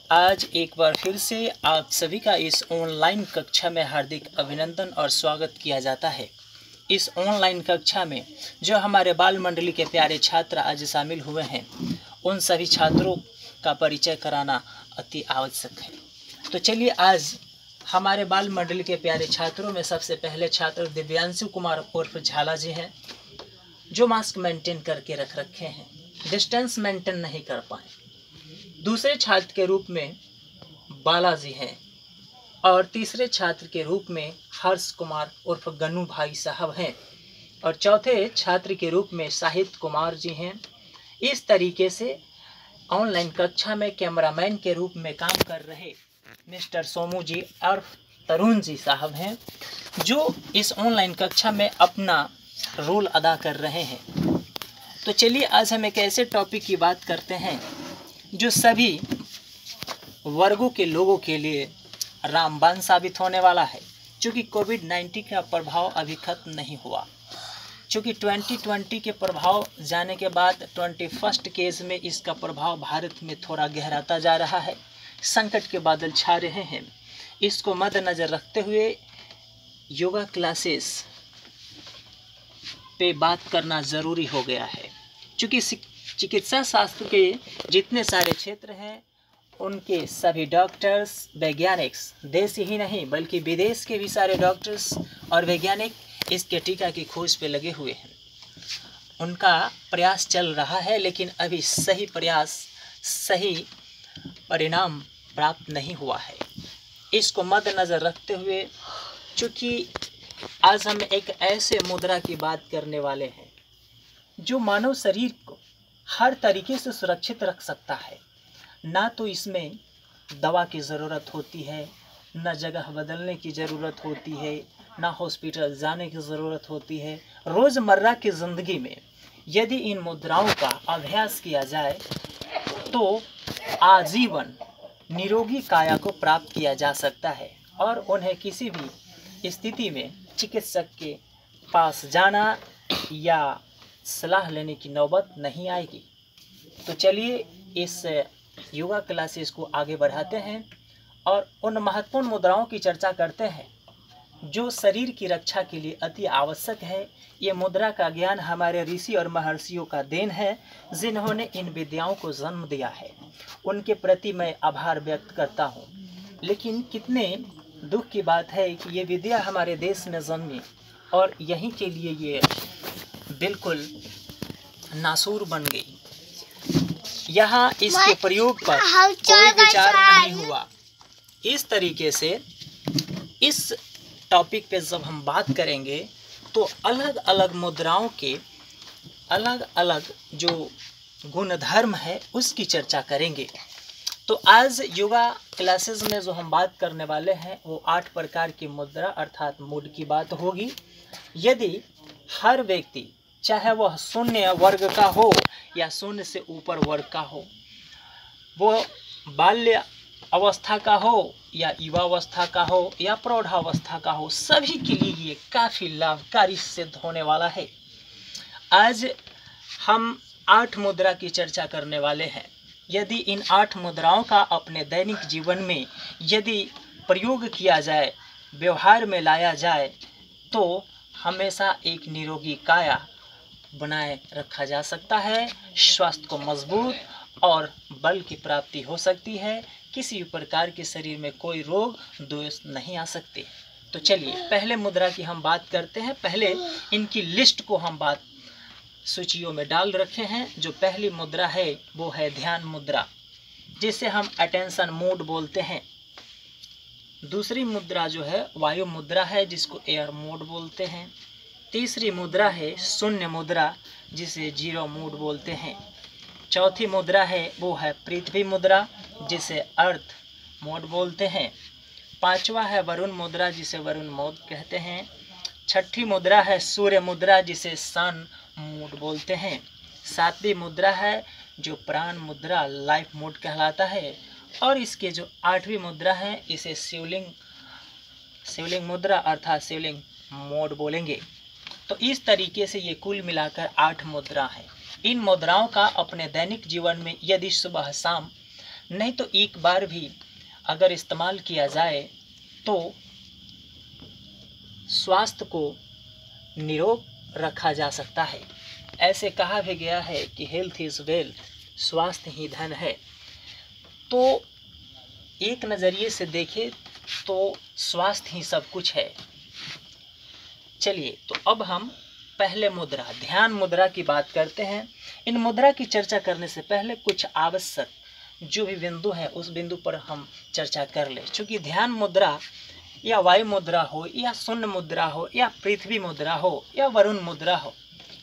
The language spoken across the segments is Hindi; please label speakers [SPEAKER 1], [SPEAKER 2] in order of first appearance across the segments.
[SPEAKER 1] आज एक बार फिर से आप सभी का इस ऑनलाइन कक्षा में हार्दिक अभिनंदन और स्वागत किया जाता है। इस ऑनलाइन कक्षा में जो हमारे बाल मंडली के प्यारे छात्र आज शामिल हुए हैं, उन सभी छात्रों का परिचय कराना अति आवश्यक है। तो चलिए, आज हमारे बाल मंडली के प्यारे छात्रों में सबसे पहले छात्र दिव्यांशु कुमार उर्फ झाला जी हैं, जो मास्क मेंटेन करके रखे हैं, डिस्टेंस मेंटेन नहीं कर पाए। दूसरे छात्र के रूप में बालाजी हैं और तीसरे छात्र के रूप में हर्ष कुमार उर्फ गन्नू भाई साहब हैं और चौथे छात्र के रूप में साहित्य कुमार जी हैं। इस तरीके से ऑनलाइन कक्षा में कैमरामैन के रूप में काम कर रहे मिस्टर सोमू जी और तरुण जी साहब हैं, जो इस ऑनलाइन कक्षा में अपना रोल अदा कर रहे हैं। तो चलिए, आज हम एक ऐसे टॉपिक की बात करते हैं जो सभी वर्गों के लोगों के लिए रामबाण साबित होने वाला है। चूँकि कोविड-19 का प्रभाव अभी खत्म नहीं हुआ, चूँकि 2020 के प्रभाव जाने के बाद 21st केस में इसका प्रभाव भारत में थोड़ा गहराता जा रहा है, संकट के बादल छा रहे हैं। इसको मद्देनज़र रखते हुए योगा क्लासेस पे बात करना ज़रूरी हो गया है। चूँकि चिकित्सा शास्त्र के जितने सारे क्षेत्र हैं, उनके सभी डॉक्टर्स, वैज्ञानिक, देश ही नहीं बल्कि विदेश के भी सारे डॉक्टर्स और वैज्ञानिक इसके टीका की खोज पे लगे हुए हैं। उनका प्रयास चल रहा है, लेकिन अभी सही प्रयास, सही परिणाम प्राप्त नहीं हुआ है। इसको मद्देनज़र रखते हुए, चूँकि आज हम एक ऐसे मुद्रा की बात करने वाले हैं जो मानव शरीर को हर तरीके से सुरक्षित रख सकता है। ना तो इसमें दवा की ज़रूरत होती है, ना जगह बदलने की ज़रूरत होती है, ना हॉस्पिटल जाने की ज़रूरत होती है। रोज़मर्रा की ज़िंदगी में यदि इन मुद्राओं का अभ्यास किया जाए तो आजीवन निरोगी काया को प्राप्त किया जा सकता है और उन्हें किसी भी स्थिति में चिकित्सक के पास जाना या सलाह लेने की नौबत नहीं आएगी। तो चलिए, इस योगा क्लासेस को आगे बढ़ाते हैं और उन महत्वपूर्ण मुद्राओं की चर्चा करते हैं जो शरीर की रक्षा के लिए अति आवश्यक है। ये मुद्रा का ज्ञान हमारे ऋषि और महर्षियों का देन है, जिन्होंने इन विद्याओं को जन्म दिया है। उनके प्रति मैं आभार व्यक्त करता हूँ। लेकिन कितने दुख की बात है कि ये विद्या हमारे देश में जन्मी और यहीं के लिए ये बिल्कुल नासूर बन गई। यहाँ इसके प्रयोग पर कोई विचार नहीं हुआ। इस तरीके से इस टॉपिक पे जब हम बात करेंगे तो अलग अलग मुद्राओं के अलग अलग जो गुणधर्म है उसकी चर्चा करेंगे। तो आज योगा क्लासेस में जो हम बात करने वाले हैं वो 8 प्रकार की मुद्रा अर्थात मूड की बात होगी। यदि हर व्यक्ति, चाहे वह शून्य वर्ग का हो या शून्य से ऊपर वर्ग का हो, वो बाल्य अवस्था का हो या युवावस्था का हो या प्रौढ़ावस्था का हो, सभी के लिए ये काफ़ी लाभकारी सिद्ध होने वाला है। आज हम 8 मुद्रा की चर्चा करने वाले हैं। यदि इन 8 मुद्राओं का अपने दैनिक जीवन में यदि प्रयोग किया जाए, व्यवहार में लाया जाए, तो हमेशा एक निरोगी काया बनाए रखा जा सकता है, स्वास्थ्य को मजबूत और बल की प्राप्ति हो सकती है, किसी भी प्रकार के शरीर में कोई रोग दोष नहीं आ सकते। तो चलिए, पहले मुद्रा की हम बात करते हैं। पहले इनकी लिस्ट को हम बात सूचियों में डाल रखे हैं। जो पहली मुद्रा है वो है ध्यान मुद्रा, जिसे हम अटेंशन मोड बोलते हैं। दूसरी मुद्रा जो है वायु मुद्रा है, जिसको एयर मोड बोलते हैं। तीसरी मुद्रा है शून्य मुद्रा, जिसे जीरो मोड बोलते हैं। चौथी मुद्रा है वो है पृथ्वी मुद्रा, जिसे अर्थ मोड बोलते हैं। पांचवा है वरुण मुद्रा, जिसे वरुण मोड कहते हैं। छठी मुद्रा है सूर्य मुद्रा, जिसे सन मोड बोलते हैं। सातवीं मुद्रा है जो प्राण मुद्रा, लाइफ मोड कहलाता है। और इसके जो 8वीं मुद्रा है, इसे शिवलिंग मुद्रा अर्थात शिवलिंग मोड बोलेंगे। तो इस तरीके से ये कुल मिलाकर 8 मुद्रा है। इन मुद्राओं का अपने दैनिक जीवन में यदि सुबह शाम नहीं तो एक बार भी अगर इस्तेमाल किया जाए तो स्वास्थ्य को निरोग रखा जा सकता है। ऐसे कहा भी गया है कि हेल्थ इज़ वेल्थ, स्वास्थ्य ही धन है। तो एक नज़रिए से देखें तो स्वास्थ्य ही सब कुछ है। चलिए, तो अब हम पहले मुद्रा, ध्यान मुद्रा की बात करते हैं। इन मुद्रा की चर्चा करने से पहले कुछ आवश्यक जो भी बिंदु है उस बिंदु पर हम चर्चा कर लें। चूँकि ध्यान मुद्रा या वायु मुद्रा हो या शून्य मुद्रा हो या पृथ्वी मुद्रा हो या वरुण मुद्रा हो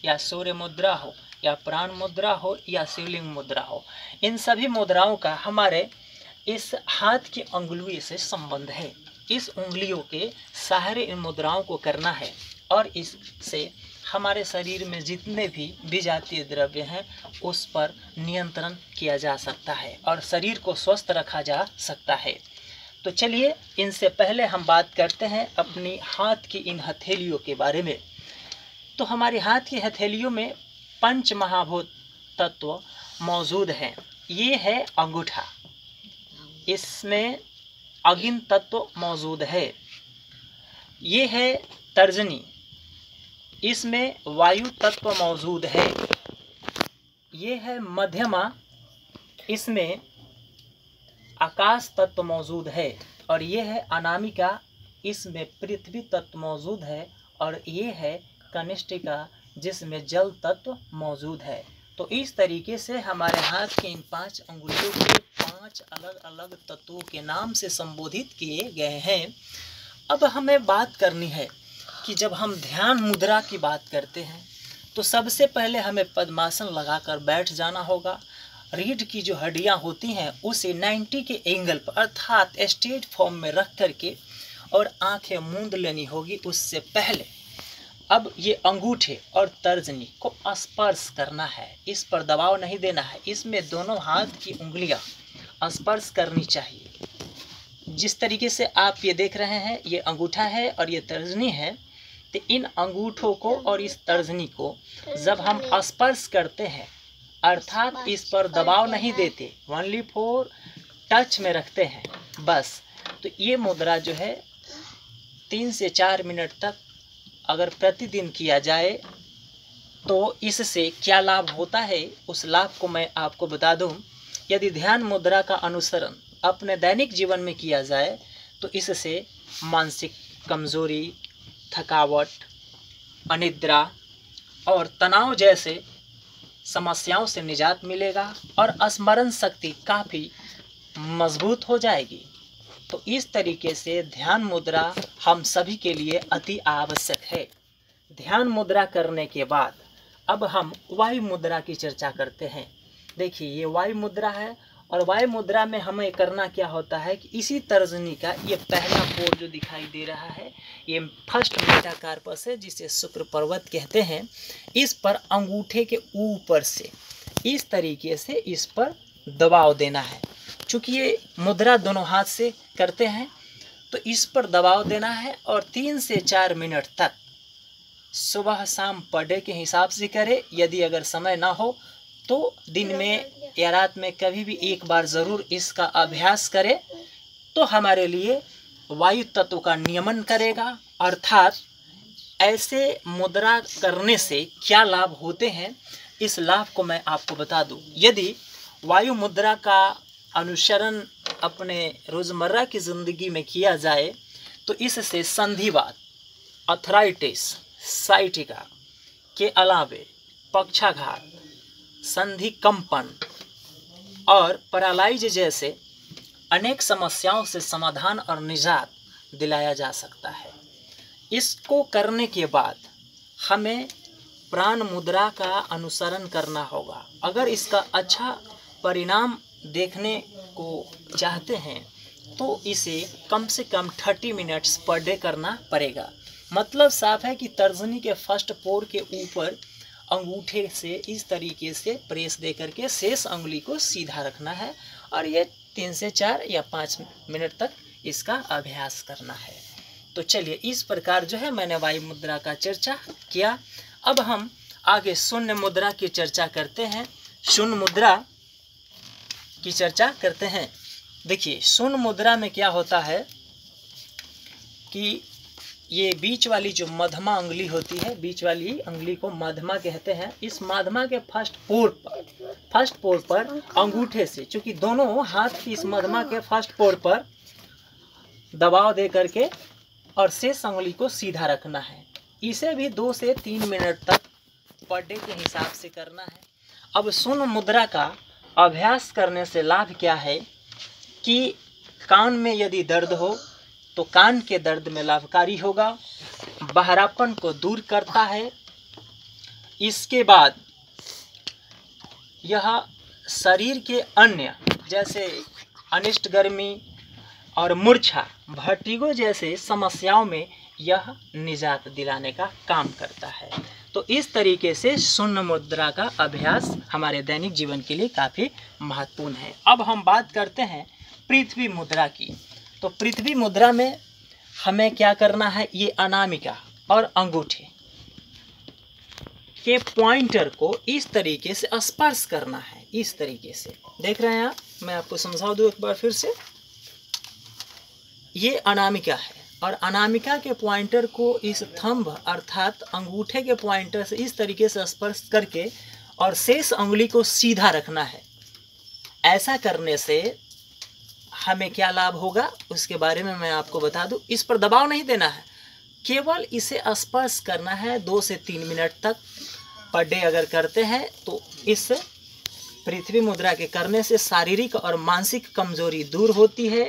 [SPEAKER 1] या सूर्य मुद्रा हो या प्राण मुद्रा हो या शिवलिंग मुद्रा हो, इन सभी मुद्राओं का हमारे इस हाथ की उंगलियों से संबंध है। इस उंगलियों के सहारे इन मुद्राओं को करना है और इससे हमारे शरीर में जितने भी विजातीय द्रव्य हैं उस पर नियंत्रण किया जा सकता है और शरीर को स्वस्थ रखा जा सकता है। तो चलिए, इनसे पहले हम बात करते हैं अपनी हाथ की इन हथेलियों के बारे में। तो हमारे हाथ की हथेलियों में पंच महाभूत तत्व मौजूद हैं। ये है अंगूठा, इसमें अग्नि तत्व मौजूद है। ये है तर्जनी, इसमें वायु तत्व मौजूद है। ये है मध्यमा, इसमें आकाश तत्व मौजूद है। और ये है अनामिका, इसमें पृथ्वी तत्व मौजूद है। और ये है कनिष्ठिका, जिसमें जल तत्व मौजूद है। तो इस तरीके से हमारे हाथ के इन 5 अंगुलियों को 5 अलग अलग तत्वों के नाम से संबोधित किए गए हैं। अब हमें बात करनी है कि जब हम ध्यान मुद्रा की बात करते हैं तो सबसे पहले हमें पद्मासन लगाकर बैठ जाना होगा। रीढ़ की जो हड्डियां होती हैं उसे 90 के एंगल पर अर्थात स्ट्रेट फॉर्म में रख करके और आंखें मूंद लेनी होगी। उससे पहले अब ये अंगूठे और तर्जनी को स्पर्श करना है, इस पर दबाव नहीं देना है। इसमें दोनों हाथ की उंगलियां स्पर्श करनी चाहिए। जिस तरीके से आप ये देख रहे हैं, ये अंगूठा है और ये तर्जनी है। तो इन अंगूठों को और इस तर्जनी को जब हम स्पर्श करते हैं अर्थात इस पर दबाव नहीं देते, ओनली फॉर टच में रखते हैं बस, तो ये मुद्रा जो है 3 से 4 मिनट तक अगर प्रतिदिन किया जाए तो इससे क्या लाभ होता है उस लाभ को मैं आपको बता दूं। यदि ध्यान मुद्रा का अनुसरण अपने दैनिक जीवन में किया जाए तो इससे मानसिक कमजोरी, थकावट, अनिद्रा और तनाव जैसे समस्याओं से निजात मिलेगा और स्मरण शक्ति काफ़ी मजबूत हो जाएगी। तो इस तरीके से ध्यान मुद्रा हम सभी के लिए अति आवश्यक है। ध्यान मुद्रा करने के बाद अब हम वायु मुद्रा की चर्चा करते हैं। देखिए, ये वायु मुद्रा है और वायु मुद्रा में हमें करना क्या होता है कि इसी तर्जनी का ये पहला पोर जो दिखाई दे रहा है, ये फर्स्ट मेटाकार्पस है जिसे शुक्र पर्वत कहते हैं। इस पर अंगूठे के ऊपर से इस तरीके से इस पर दबाव देना है। चूँकि ये मुद्रा दोनों हाथ से करते हैं तो इस पर दबाव देना है और 3 से 4 मिनट तक सुबह शाम पर डे के हिसाब से करें। यदि अगर समय ना हो तो दिन में या रात में कभी भी एक बार ज़रूर इसका अभ्यास करें तो हमारे लिए वायु तत्व का नियमन करेगा। अर्थात ऐसे मुद्रा करने से क्या लाभ होते हैं इस लाभ को मैं आपको बता दूं। यदि वायु मुद्रा का अनुसरण अपने रोज़मर्रा की ज़िंदगी में किया जाए तो इससे संधिवात, अर्थराइटिस, साइटिका के अलावे पक्षाघात, संधि कंपन और पैरालाइज जैसे अनेक समस्याओं से समाधान और निजात दिलाया जा सकता है। इसको करने के बाद हमें प्राण मुद्रा का अनुसरण करना होगा। अगर इसका अच्छा परिणाम देखने को चाहते हैं तो इसे कम से कम 30 मिनट्स पर डे करना पड़ेगा। मतलब साफ है कि तर्जनी के फर्स्ट पोर के ऊपर अंगूठे से इस तरीके से प्रेस दे करके शेष अंगुली को सीधा रखना है और ये 3 से 4 या 5 मिनट तक इसका अभ्यास करना है। तो चलिए, इस प्रकार जो है मैंने वायु मुद्रा का चर्चा किया। अब हम आगे शून्य मुद्रा की चर्चा करते हैं। शून्य मुद्रा की चर्चा करते हैं। देखिए शून्य मुद्रा में क्या होता है कि ये बीच वाली जो मध्यमा अंगुली होती है, बीच वाली अंगुली को मध्यमा कहते हैं। इस मध्यमा के फर्स्ट पोर पर अंगूठे से, चूंकि दोनों हाथ की इस मध्यमा के फर्स्ट पोर पर दबाव दे करके और शेष अंगुली को सीधा रखना है। इसे भी 2 से 3 मिनट तक पर डे के हिसाब से करना है। अब शून्य मुद्रा का अभ्यास करने से लाभ क्या है कि कान में यदि दर्द हो तो कान के दर्द में लाभकारी होगा, बहरापन को दूर करता है। इसके बाद यह शरीर के अन्य जैसे अनिष्ट गर्मी और मूर्छा, वर्टिगो जैसे समस्याओं में यह निजात दिलाने का काम करता है। तो इस तरीके से शून्य मुद्रा का अभ्यास हमारे दैनिक जीवन के लिए काफ़ी महत्वपूर्ण है। अब हम बात करते हैं पृथ्वी मुद्रा की। तो पृथ्वी मुद्रा में हमें क्या करना है, ये अनामिका और अंगूठे के पॉइंटर को इस तरीके से स्पर्श करना है। इस तरीके से देख रहे हैं आप, मैं आपको समझा दूं एक बार फिर से। ये अनामिका है और अनामिका के पॉइंटर को इस थंब अर्थात अंगूठे के पॉइंटर से इस तरीके से स्पर्श करके और शेष अंगुली को सीधा रखना है। ऐसा करने से हमें क्या लाभ होगा उसके बारे में मैं आपको बता दूं। इस पर दबाव नहीं देना है, केवल इसे स्पर्श करना है। 2 से 3 मिनट तक पर डे अगर करते हैं तो इस पृथ्वी मुद्रा के करने से शारीरिक और मानसिक कमजोरी दूर होती है,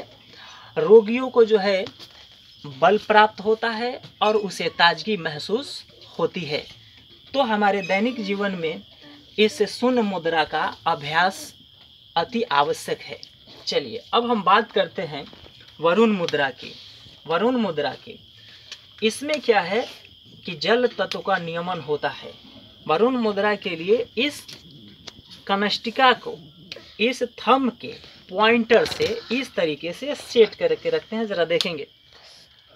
[SPEAKER 1] रोगियों को जो है बल प्राप्त होता है और उसे ताजगी महसूस होती है। तो हमारे दैनिक जीवन में इस शून्य मुद्रा का अभ्यास अति आवश्यक है। चलिए अब हम बात करते हैं वरुण मुद्रा की। वरुण मुद्रा की इसमें क्या है कि जल तत्व का नियमन होता है। वरुण मुद्रा के लिए इस कनष्टिका को इस थंब के पॉइंटर से इस तरीके से सेट करके रखते हैं। जरा देखेंगे,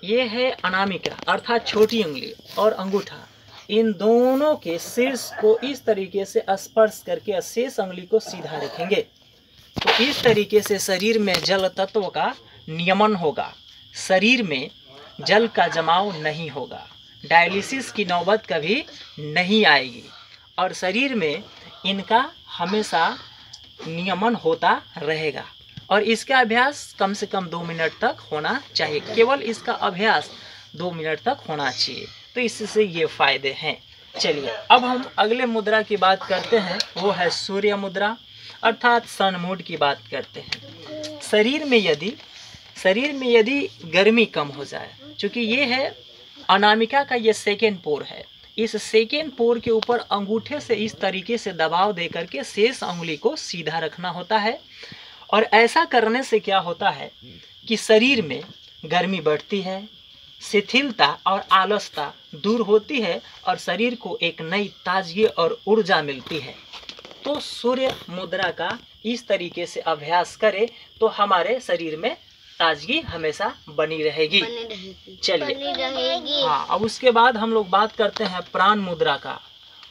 [SPEAKER 1] ये है अनामिका अर्थात छोटी उंगली और अंगूठा, इन दोनों के शीर्ष को इस तरीके से स्पर्श करके शेष उंगली को सीधा रखेंगे। तो इस तरीके से शरीर में जल तत्व का नियमन होगा, शरीर में जल का जमाव नहीं होगा, डायलिसिस की नौबत कभी नहीं आएगी और शरीर में इनका हमेशा नियमन होता रहेगा। और इसका अभ्यास कम से कम 2 मिनट तक होना चाहिए, केवल इसका अभ्यास 2 मिनट तक होना चाहिए। तो इससे ये फायदे हैं। चलिए अब हम अगले मुद्रा की बात करते हैं, वो है सूर्य मुद्रा अर्थात सन मूड की बात करते हैं। शरीर में यदि गर्मी कम हो जाए, चूँकि ये है अनामिका का ये सेकेंड पोर है, इस सेकेंड पोर के ऊपर अंगूठे से इस तरीके से दबाव दे करके शेष उंगली को सीधा रखना होता है। और ऐसा करने से क्या होता है कि शरीर में गर्मी बढ़ती है, शिथिलता और आलसता दूर होती है और शरीर को एक नई ताजगी और ऊर्जा मिलती है। तो सूर्य मुद्रा का इस तरीके से अभ्यास करें तो हमारे शरीर में ताजगी हमेशा बनी रहेगी। चलिए हाँ, अब उसके बाद हम लोग बात करते हैं प्राण मुद्रा का।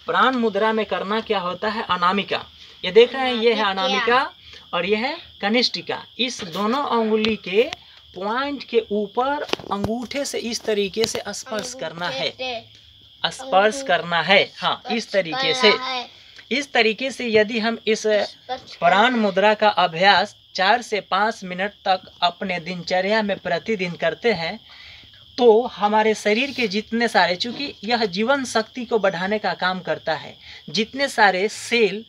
[SPEAKER 1] प्राण मुद्रा में करना क्या होता है, अनामिका, ये देख रहे हैं, ये है अनामिका और यह है कनिष्ठिका। इस दोनों अंगुली के पॉइंट के ऊपर अंगूठे से इस तरीके से स्पर्श करना है, स्पर्श करना है। हाँ, इस तरीके से यदि हम इस प्राण मुद्रा का अभ्यास 4 से 5 मिनट तक अपने दिनचर्या में प्रतिदिन करते हैं तो हमारे शरीर के जितने सारे, चूँकि यह जीवन शक्ति को बढ़ाने का काम करता है, जितने सारे सेल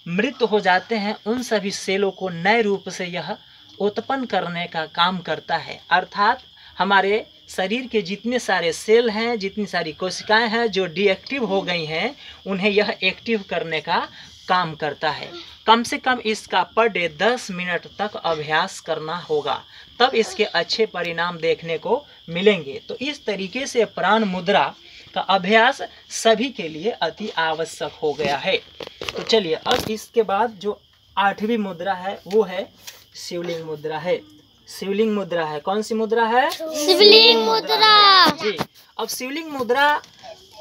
[SPEAKER 1] मृत हो जाते हैं उन सभी सेलों को नए रूप से यह उत्पन्न करने का काम करता है। अर्थात हमारे शरीर के जितने सारे सेल हैं, जितनी सारी कोशिकाएं हैं जो डीएक्टिव हो गई हैं, उन्हें यह एक्टिव करने का काम करता है। कम से कम इसका पर डे 10 मिनट तक अभ्यास करना होगा, तब इसके अच्छे परिणाम देखने को मिलेंगे। तो इस तरीके से प्राण मुद्रा का अभ्यास सभी के लिए अति आवश्यक हो गया है। तो चलिए अब इसके बाद जो 8वीं मुद्रा है वो है शिवलिंग मुद्रा है। शिवलिंग मुद्रा है, कौन सी मुद्रा है?
[SPEAKER 2] शिवलिंग मुद्रा
[SPEAKER 1] जी। अब शिवलिंग मुद्रा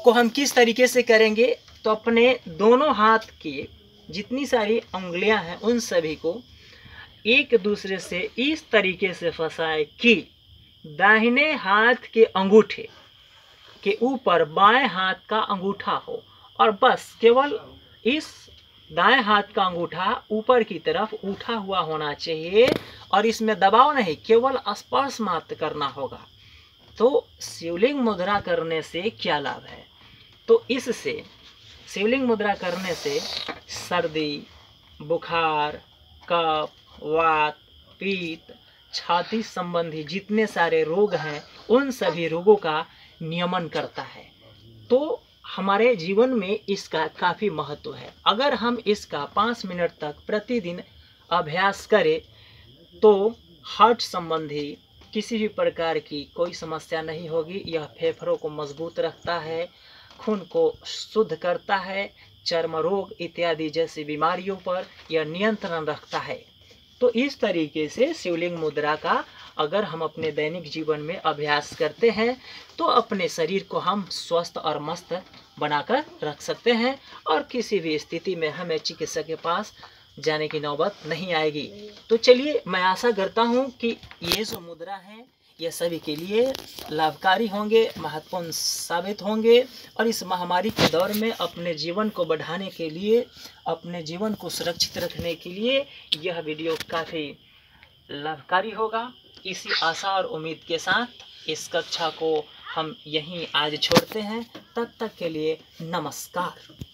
[SPEAKER 1] को हम किस तरीके से करेंगे, तो अपने दोनों हाथ की जितनी सारी उंगलियां हैं उन सभी को एक दूसरे से इस तरीके से फंसाए कि दाहिने हाथ के अंगूठे के ऊपर बाएं हाथ का अंगूठा हो और बस केवल इस दाएं हाथ का अंगूठा ऊपर की तरफ उठा हुआ होना चाहिए और इसमें दबाव नहीं, केवल स्पर्श मात्र करना होगा। तो शिवलिंग मुद्रा करने से क्या लाभ है? तो इससे शिवलिंग मुद्रा करने से सर्दी, बुखार, कफ, वात, पित्त, छाती संबंधी जितने सारे रोग हैं उन सभी रोगों का नियमन करता है। तो हमारे जीवन में इसका काफ़ी महत्व है। अगर हम इसका 5 मिनट तक प्रतिदिन अभ्यास करें तो हार्ट संबंधी किसी भी प्रकार की कोई समस्या नहीं होगी। यह फेफड़ों को मजबूत रखता है, खून को शुद्ध करता है, चर्म रोग इत्यादि जैसी बीमारियों पर यह नियंत्रण रखता है। तो इस तरीके से शिवलिंग मुद्रा का अगर हम अपने दैनिक जीवन में अभ्यास करते हैं तो अपने शरीर को हम स्वस्थ और मस्त बनाकर रख सकते हैं और किसी भी स्थिति में हमें चिकित्सक के पास जाने की नौबत नहीं आएगी। तो चलिए, मैं आशा करता हूँ कि ये जो मुद्रा है ये सभी के लिए लाभकारी होंगे, महत्वपूर्ण साबित होंगे और इस महामारी के दौर में अपने जीवन को बढ़ाने के लिए, अपने जीवन को सुरक्षित रखने के लिए यह वीडियो काफ़ी लाभकारी होगा। इसी आशा और उम्मीद के साथ इस कक्षा को हम यहीं आज छोड़ते हैं। तब तक के लिए नमस्कार।